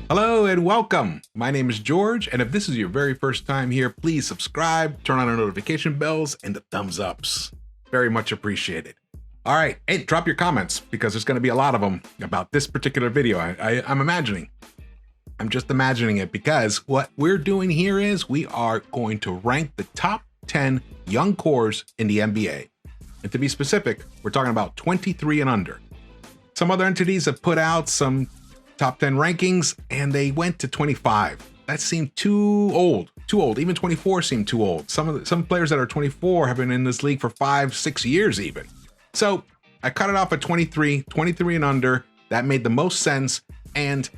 Hello and welcome. My name is George, and if this is your very first time here, please subscribe, turn on the notification bells, and the thumbs ups. Very much appreciated. All right, hey, drop your comments because there's going to be a lot of them about this particular video. I'm imagining. I'm just imagining it because what we're doing here is we are going to rank the top 10 young cores in the NBA. And to be specific, we're talking about 23 and under. Some other entities have put out some top 10 rankings and they went to 25. That seemed too old. Even 24 seemed too old. Some players that are 24 have been in this league for 5-6 years even. So I cut it off at 23 and under. That made the most sense. And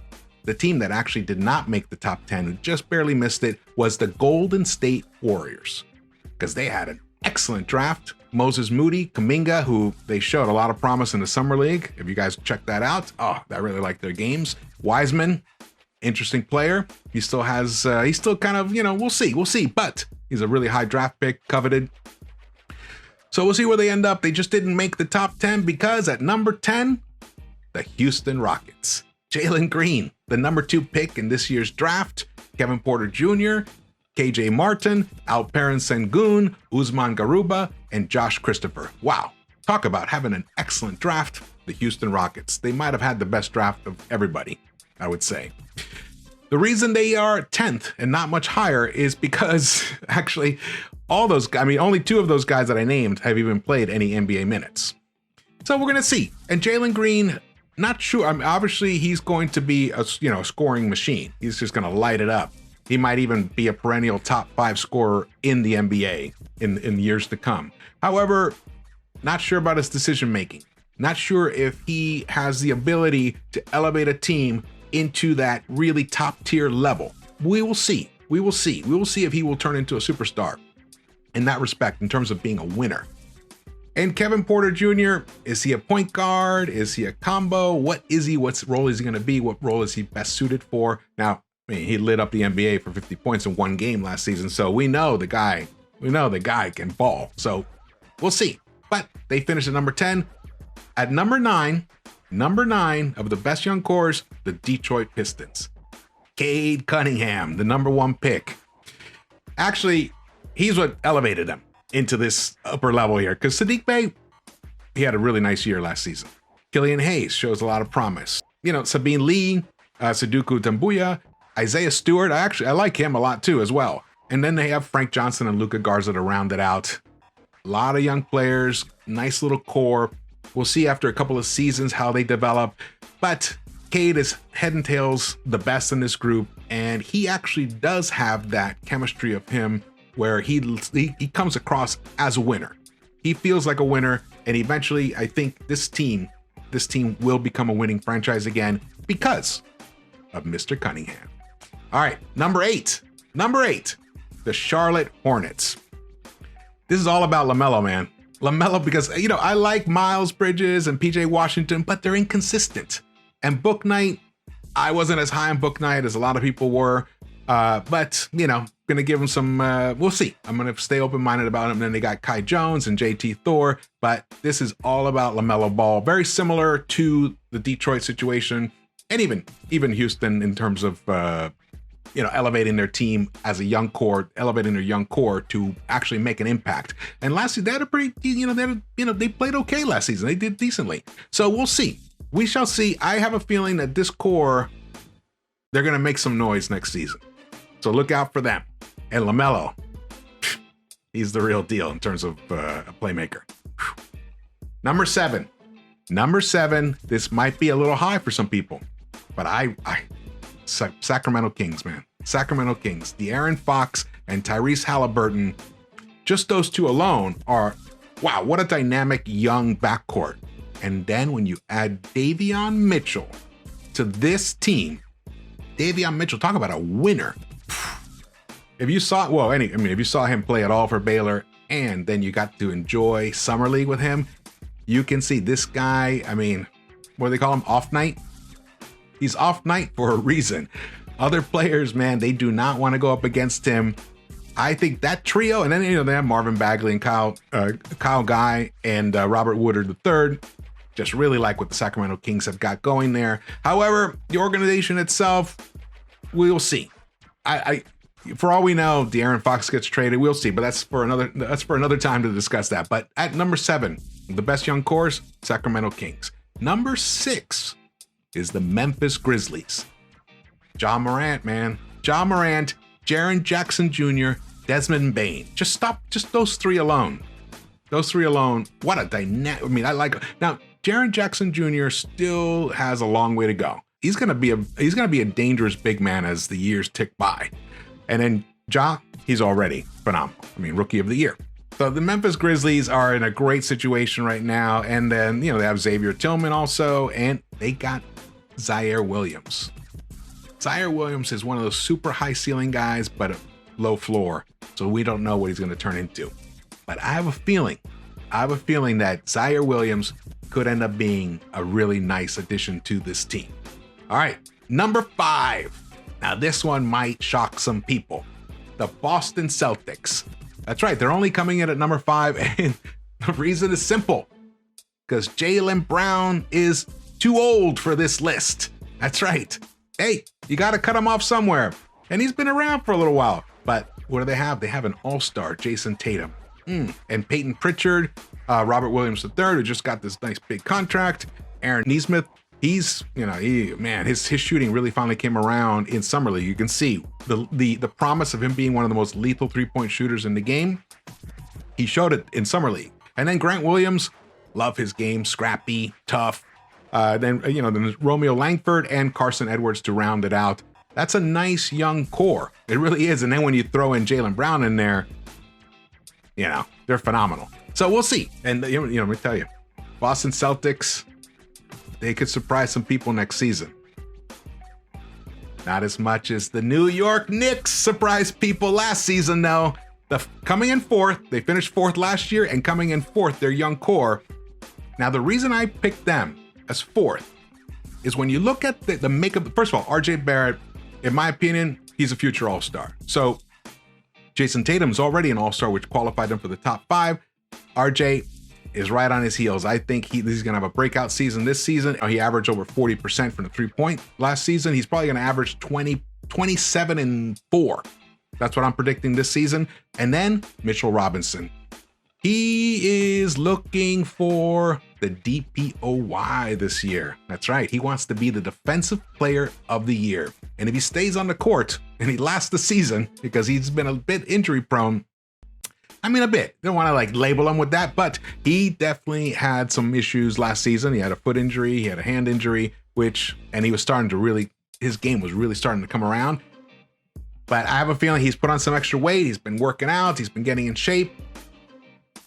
the team that actually did not make the top 10 and just barely missed it was the Golden State Warriors, because they had an excellent draft. Moses Moody, Kuminga, who they showed a lot of promise in the summer league. If you guys check that out, I really like their games. Wiseman, interesting player. He still has, he's still kind of, we'll see, but he's a really high draft pick, coveted. So we'll see where they end up. They just didn't make the top 10 because at number 10, the Houston Rockets. Jalen Green, the number 2 pick in this year's draft. Kevin Porter Jr., KJ Martin, Alperen Sengun, Usman Garuba, and Josh Christopher. Wow, talk about having an excellent draft. The Houston Rockets. They might have had the best draft of everybody, I would say. The reason they are 10th and not much higher is because actually only 2 of those guys that I named have even played any NBA minutes. So we're gonna see. And Jalen Green, not sure. Obviously he's going to be a scoring machine. He's just gonna light it up. He might even be a perennial top 5 scorer in the NBA in years to come. However, not sure about his decision making. Not sure if he has the ability to elevate a team into that really top tier level. We will see. We will see if he will turn into a superstar in that respect in terms of being a winner. And Kevin Porter Jr., is he a point guard? Is he a combo? What is he? What role is he going to be? What role is he best suited for? Now, he lit up the NBA for 50 points in 1 game last season, so we know the guy can ball. So we'll see. But they finished at number 10. At number 9 of the best young cores, the Detroit Pistons. Cade Cunningham, the number 1 pick. Actually, he's what elevated them into this upper level here, because Saddiq Bey, he had a really nice year last season. Killian Hayes shows a lot of promise. Sabine Lee, Sudoku Tambuya, Isaiah Stewart, I like him a lot too as well. And then they have Frank Johnson and Luka Garza to round it out. A lot of young players, nice little core. We'll see after a couple of seasons how they develop. But Cade is head and tails the best in this group, and he actually does have that chemistry of him where he comes across as a winner. He feels like a winner, and eventually I think this team will become a winning franchise again because of Mr. Cunningham. All right, number 8, the Charlotte Hornets. This is all about LaMelo, man. LaMelo, because, I like Miles Bridges and PJ Washington, but they're inconsistent. And Book Knight, I wasn't as high on Book Knight as a lot of people were, but, gonna give him some, we'll see. I'm gonna stay open-minded about him. And then they got Kai Jones and JT Thor, but this is all about LaMelo Ball. Very similar to the Detroit situation, and even Houston in terms of, elevating their team as a young core, elevating their young core to actually make an impact. And lastly, they had a pretty, they played okay last season. They did decently. So we'll see. We shall see. I have a feeling that this core, they're going to make some noise next season. So look out for them. And LaMelo, he's the real deal in terms of a playmaker. Number 7. This might be a little high for some people, but Sacramento Kings, man. Sacramento Kings. De'Aaron Fox and Tyrese Halliburton. Just those 2 alone are, wow, what a dynamic young backcourt. And then when you add Davion Mitchell to this team, Davion Mitchell, talk about a winner. If you saw, if you saw him play at all for Baylor and then you got to enjoy Summer League with him, you can see this guy, what do they call him? Off night? He's off night for a reason. Other players, man, they do not want to go up against him. I think that trio, and then they have Marvin Bagley and Kyle Guy and Robert Woodard III. Just really like what the Sacramento Kings have got going there. However, the organization itself, we'll see. I for all we know, De'Aaron Fox gets traded. We'll see, but that's for another time to discuss that. But at number 7, the best young cores, Sacramento Kings. Number 6 is the Memphis Grizzlies. Ja Morant, man. Ja Morant, Jaren Jackson Jr., Desmond Bane. Just those 3 alone. Those 3 alone. What a dynamic. I mean, I like. Now, Jaren Jackson Jr. still has a long way to go. He's gonna be a dangerous big man as the years tick by. And then Ja, he's already phenomenal. I mean, rookie of the year. So the Memphis Grizzlies are in a great situation right now. And then, they have Xavier Tillman also, and they got Zaire Williams. Zaire Williams is one of those super high ceiling guys, but a low floor. So we don't know what he's going to turn into. But I have a feeling that Zaire Williams could end up being a really nice addition to this team. All right, number 5. Now this one might shock some people. The Boston Celtics. That's right, they're only coming in at number 5, and the reason is simple. Because Jaylen Brown is too old for this list. That's right. Hey, you got to cut him off somewhere. And he's been around for a little while. But what do they have? They have an all-star, Jayson Tatum. And Peyton Pritchard, Robert Williams III, who just got this nice big contract. Aaron Nesmith. He's, his shooting really finally came around in Summer League. You can see the promise of him being one of the most lethal three-point shooters in the game. He showed it in Summer League. And then Grant Williams, love his game, scrappy, tough. Then Romeo Langford and Carson Edwards to round it out. That's a nice young core. It really is. And then when you throw in Jaylen Brown in there, they're phenomenal. So we'll see. And let me tell you, Boston Celtics, they could surprise some people next season. Not as much as the New York Knicks surprised people last season, though. Coming in 4th, they finished 4th last year, and coming in 4th, their young core. Now, the reason I picked them as 4th is when you look at the makeup. First of all, RJ Barrett, in my opinion, he's a future all-star. So Jayson Tatum's already an all-star, which qualified him for the top 5. RJ is right on his heels. I think he's going to have a breakout season this season. He averaged over 40% from the 3-point last season. He's probably going to average 27 and 4. That's what I'm predicting this season. And then Mitchell Robinson. He is looking for the DPOY this year. That's right. He wants to be the defensive player of the year. And if he stays on the court and he lasts the season, because he's been a bit injury prone, a bit. Don't want to label him with that, but he definitely had some issues last season. He had a foot injury, he had a hand injury, and he was starting to his game was really starting to come around. But I have a feeling he's put on some extra weight. He's been working out. He's been getting in shape.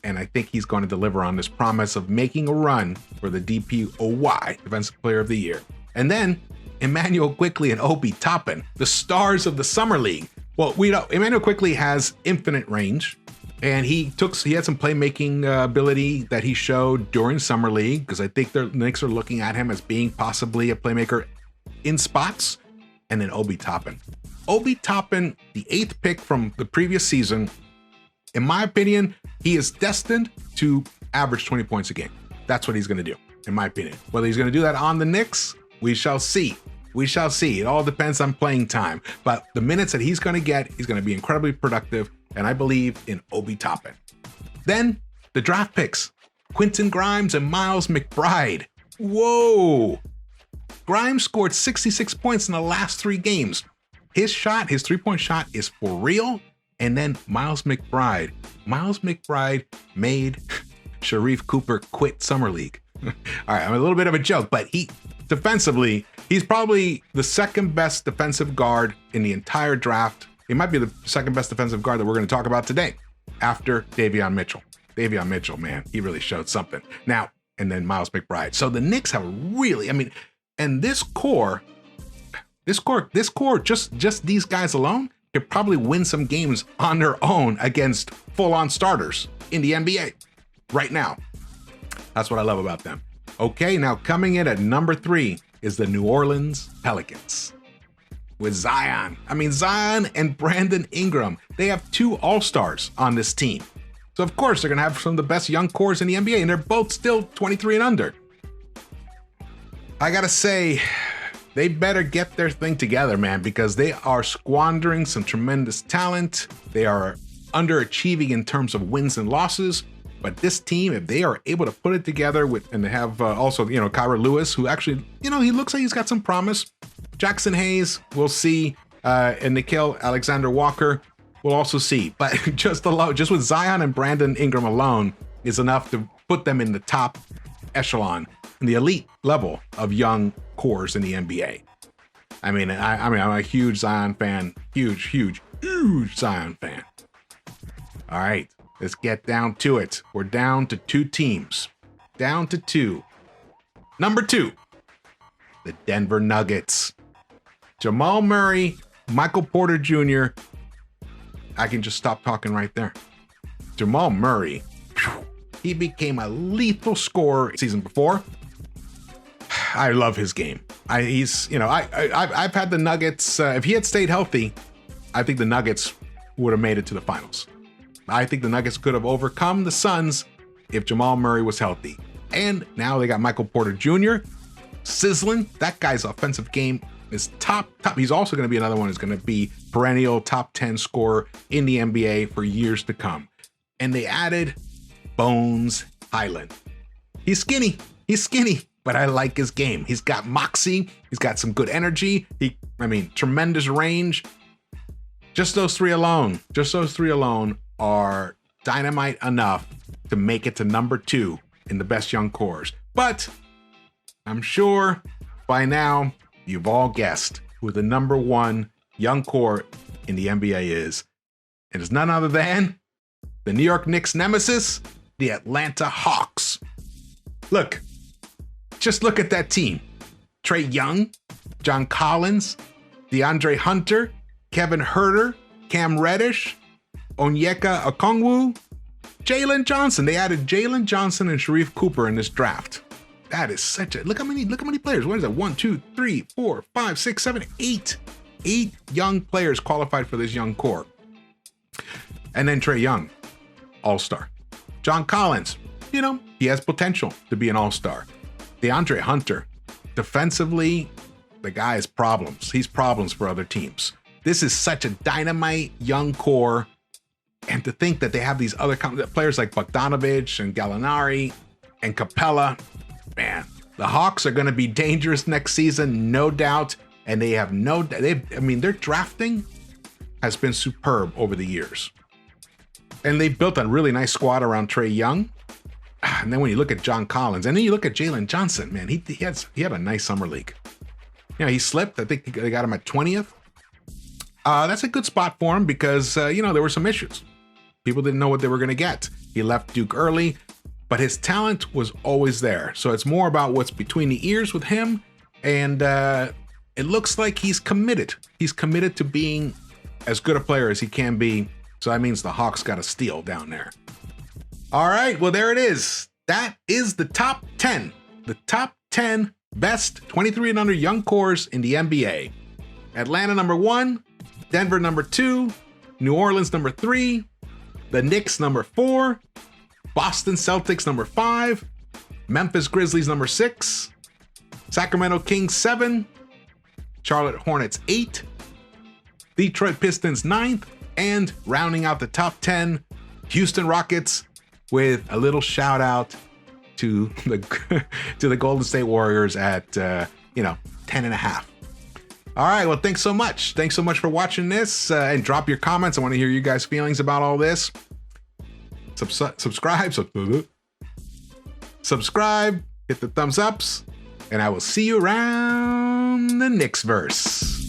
And I think he's going to deliver on this promise of making a run for the DPOY, Defensive Player of the Year. And then Immanuel Quickley and Obi Toppin, the stars of the Summer League. Well, we know Immanuel Quickley has infinite range. And he had some playmaking ability that he showed during Summer League, because I think the Knicks are looking at him as being possibly a playmaker in spots. And then Obi Toppin. Obi Toppin, the 8th pick from the previous season, in my opinion, he is destined to average 20 points a game. That's what he's going to do, in my opinion. Whether he's going to do that on the Knicks, we shall see. We shall see. It all depends on playing time. But the minutes that he's going to get, he's going to be incredibly productive. And I believe in Obi Toppin. Then the draft picks, Quentin Grimes and Miles McBride. Whoa. Grimes scored 66 points in the last 3 games. His 3-point shot is for real. And then Miles McBride made Sharif Cooper quit Summer League. All right, I'm a little bit of a joke, but defensively, he's probably the 2nd best defensive guard in the entire draft. He might be the 2nd best defensive guard that we're going to talk about today, after Davion Mitchell. Davion Mitchell, man, he really showed something. Now, and then Miles McBride. So the Knicks have and this core, just these guys alone could probably win some games on their own against full-on starters in the NBA right now. That's what I love about them. Okay, now coming in at number 3 is the New Orleans Pelicans. With Zion. Zion and Brandon Ingram. They have 2 all-stars on this team. So of course they're going to have some of the best young cores in the NBA, and they're both still 23 and under. I got to say, they better get their thing together, man, because they are squandering some tremendous talent. They are underachieving in terms of wins and losses. But this team, if they are able to put it together and they have also, Kyra Lewis, who actually, he looks like he's got some promise. Jackson Hayes, we'll see. And Nickeil Alexander-Walker, we'll also see. But just with Zion and Brandon Ingram alone is enough to put them in the top echelon, in the elite level of young cores in the NBA. I mean, I'm a huge Zion fan. Huge Zion fan. All right. Let's get down to it. We're down to 2 teams. Down to 2. Number 2, the Denver Nuggets. Jamal Murray, Michael Porter Jr. I can just stop talking right there. Jamal Murray, he became a lethal scorer season before. I love his game. I've had the Nuggets. If he had stayed healthy, I think the Nuggets would have made it to the finals. I think the Nuggets could have overcome the Suns if Jamal Murray was healthy. And now they got Michael Porter Jr. sizzling. That guy's offensive game is top. He's also going to be another one who's going to be perennial top 10 scorer in the NBA for years to come. And they added Bones Highland. He's skinny, but I like his game. He's got moxie. He's got some good energy. Tremendous range. Just those three alone are dynamite enough to make it to number 2 in the best young cores. But I'm sure by now you've all guessed who the number 1 young core in the NBA is. And it's none other than the New York Knicks nemesis, the Atlanta Hawks. Just look at that team. Trae Young, John Collins, DeAndre Hunter, Kevin Huerter, Cam Reddish, Onyeka Okongwu, Jalen Johnson. They added Jalen Johnson and Sharif Cooper in this draft. That is such a look how many players. What is that? 1, 2, 3, 4, 5, 6, 7, 8. 8 young players qualified for this young core. And then Trae Young, all-star. John Collins, he has potential to be an all-star. DeAndre Hunter, defensively, the guy has problems. He's problems for other teams. This is such a dynamite young core. And to think that they have these other players like Bogdanovich and Gallinari and Capella, man, the Hawks are going to be dangerous next season, no doubt. And they have their drafting has been superb over the years. And they've built a really nice squad around Trae Young. And then when you look at John Collins, and then you look at Jalen Johnson, man, he had a nice summer league. He slipped. I think they got him at 20th. That's a good spot for him because, there were some issues. People didn't know what they were going to get. He left Duke early, but his talent was always there. So it's more about what's between the ears with him. And it looks like he's committed. He's committed to being as good a player as he can be. So that means the Hawks got a steal down there. All right, well, there it is. That is the top 10. The top 10 best 23 and under young cores in the NBA. Atlanta number 1, Denver number 2, New Orleans number 3, the Knicks number 4, Boston Celtics number 5, Memphis Grizzlies number 6, Sacramento Kings 7, Charlotte Hornets 8, Detroit Pistons 9th, and rounding out the top 10, Houston Rockets, with a little shout out to the Golden State Warriors at 10.5. All right, well, thanks so much. Thanks so much for watching this, and drop your comments. I want to hear you guys' feelings about all this. Subscribe, hit the thumbs ups, and I will see you around the Knicks-Verse.